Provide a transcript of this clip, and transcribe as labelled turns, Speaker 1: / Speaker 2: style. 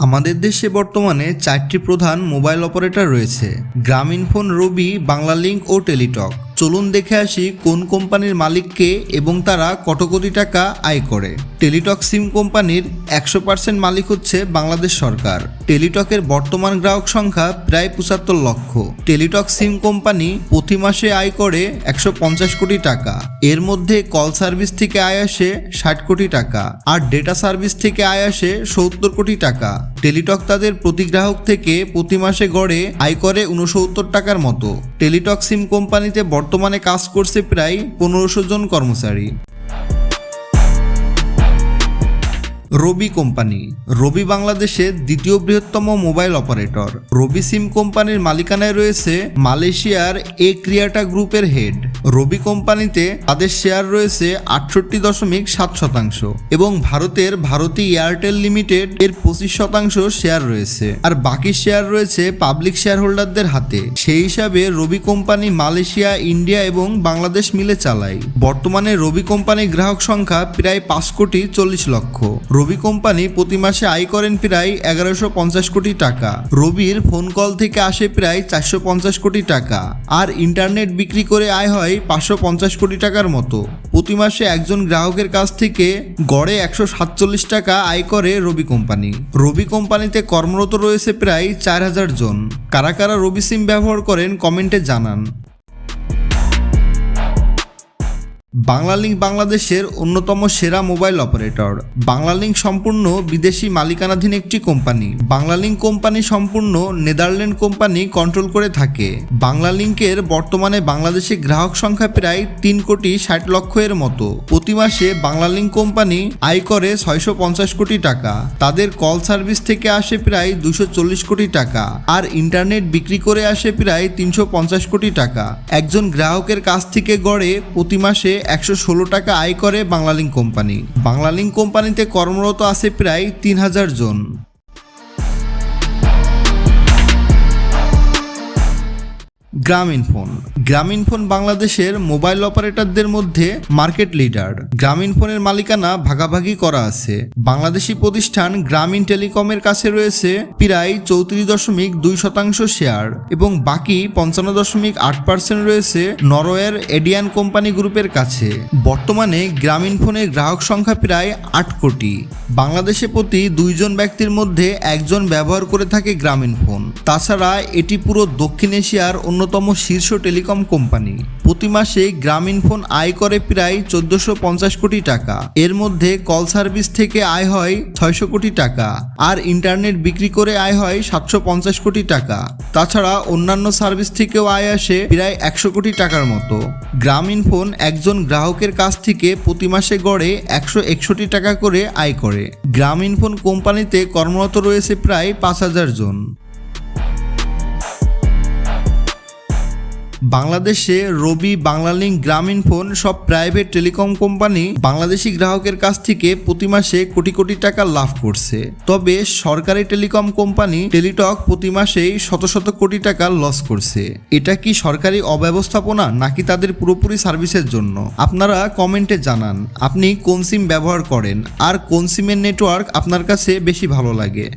Speaker 1: আমাদের দেশে বর্তমানে 4টি প্রধান মোবাইল অপারেটর রয়েছে: গ্রামীণফোন, রবি, বাংলালিংক ও টেলিটক। চলুন দেখে আসি কোন কোম্পানির মালিককে এবং তারা কত কোটি টাকা আয় করে। টেলিটক সিম কোম্পানির 100% মালিক হচ্ছে বাংলাদেশ সরকার। টেলিটকের বর্তমান গ্রাহক সংখ্যা প্রায় 75 লক্ষ। টেলিটক সিম কোম্পানি প্রতি মাসে আয় করে 150 কোটি টাকা। এর মধ্যে কল সার্ভিস থেকে আয় আসে 60 কোটি টাকা আর ডেটা সার্ভিস থেকে আয় আসে 70 কোটি টাকা। টেলিটক তাদের প্রতি গ্রাহক থেকে প্রতি মাসে গড়ে আয় করে 69 টাকার মতো। টেলিটক সিম কোম্পানিতে বর্তমানে কাজ করছে প্রায় 1500 জন কর্মচারী। রবি কোম্পানি। রবি বাংলাদেশের দ্বিতীয় বৃহত্তম মোবাইল অপারেটর। রবি সিম কোম্পানির মালিকানায় রয়েছে মালয়েশিয়ার ক্রিয়াটা গ্রুপের হেড। রবি কোম্পানিতে তাদের শেয়ার রয়েছে 68.7% এবং ভারতের ভারতী এয়ারটেল লিমিটেড এর 25% শেয়ার রয়েছে, আর বাকি শেয়ার রয়েছে পাবলিক শেয়ার হোল্ডারদের হাতে। সেই হিসাবে রবি কোম্পানি মালয়েশিয়া, ইন্ডিয়া এবং বাংলাদেশ মিলে চালায়। বর্তমানে রবি কোম্পানির গ্রাহক সংখ্যা প্রায় 5.40 লক্ষ। রবি কোম্পানি প্রতি মাসে আয় করেন প্রায় 1150 কোটি টাকা। রবির ফোন কল থেকে আসে প্রায় 450 কোটি টাকা আর ইন্টারনেট বিক্রি করে আয় হয় 550 কোটি টাকার মতো। প্রতি মাসে একজন গ্রাহকের কাছ থেকে গড়ে 147 টাকা আয় করে রবি কোম্পানি। রবি কোম্পানিতে কর্মরত রয়েছে প্রায় 4000 জন। কারা কারা রবি সিম ব্যবহার করেন কমেন্টে জানান। বাংলালিংক বাংলাদেশের অন্যতম সেরা মোবাইল অপারেটর। বাংলালিংক সম্পূর্ণ বিদেশি মালিকানাধীন একটি কোম্পানি। বাংলালিংক কোম্পানি সম্পূর্ণ নেদারল্যান্ড কোম্পানি কন্ট্রোল করে থাকে। বাংলালিংকের বর্তমানে বাংলাদেশে গ্রাহক সংখ্যা প্রায় 3.60 লক্ষ এর মতো। প্রতি মাসে বাংলালিংক কোম্পানি আয় করে 650 কোটি টাকা। তাদের কল সার্ভিস থেকে আসে প্রায় 240 কোটি টাকা আর ইন্টারনেট বিক্রি করে আসে প্রায় 350 কোটি টাকা। একজন গ্রাহকের কাছ থেকে গড়ে প্রতি মাসে 116 টাকা আয় করে বাংলালিংক কোম্পানি। বাংলালিংক কোম্পানিতে কর্মরত আছে প্রায় 3000 জন। গ্রামীণফোন। গ্রামীণফোন বাংলাদেশের মোবাইল অপারেটরদের মধ্যে মার্কেট লিডার। গ্রামীণফোনের মালিকানা ভাগাভাগি করা আছে। বাংলাদেশি প্রতিষ্ঠান গ্রামীণ টেলিকমের কাছে রয়েছে প্রায় 34.2% শেয়ার এবং বাকি 55.8% রয়েছে নরওয়ের এডিয়ান কোম্পানি গ্রুপের কাছে। বর্তমানে গ্রামীণফোনের গ্রাহক সংখ্যা প্রায় 8 কোটি। বাংলাদেশে প্রতি 2 জন ব্যক্তির মধ্যে একজন ব্যবহার করে থাকে গ্রামীণফোন। তাছাড়া এটি পুরো দক্ষিণ এশিয়ার অন্যতম শীর্ষ টেলিকম কোম্পানি। প্রতি মাসে গ্রামীণফোন আয় করে প্রায় 1450 কোটি টাকা। এর মধ্যে কল সার্ভিস থেকে আয় হয় 600 কোটি টাকা আর ইন্টারনেট বিক্রি করে আয় হয় 750 কোটি টাকা। তাছাড়া অন্যান্য সার্ভিস থেকেও আয় আসে প্রায় 100 কোটি টাকার মতো। গ্রামীণফোন একজন গ্রাহকের কাছ থেকে প্রতি মাসে গড়ে 161 টাকা করে আয় করে। গ্রামীণফোন কোম্পানিতে কর্মরত রয়েছে প্রায় 5000 জন। বাংলাদেশে রবি, বাংলালিংক, গ্রামীণফোন সব প্রাইভেট টেলিকম কোম্পানি বাংলাদেশি গ্রাহকের কাছ থেকে প্রতি মাসে কোটি কোটি টাকা লাভ করছে। তবে সরকারি টেলিকম কোম্পানি টেলিটক প্রতি মাসেই শত শত কোটি টাকা লস করছে। এটা কি সরকারি অব্যবস্থাপনা নাকি তাদের পুরোপুরি সার্ভিসের জন্য? আপনারা কমেন্টে জানান আপনি কোন সিম ব্যবহার করেন আর কোন সিমের নেটওয়ার্ক আপনার কাছে বেশি ভালো লাগে।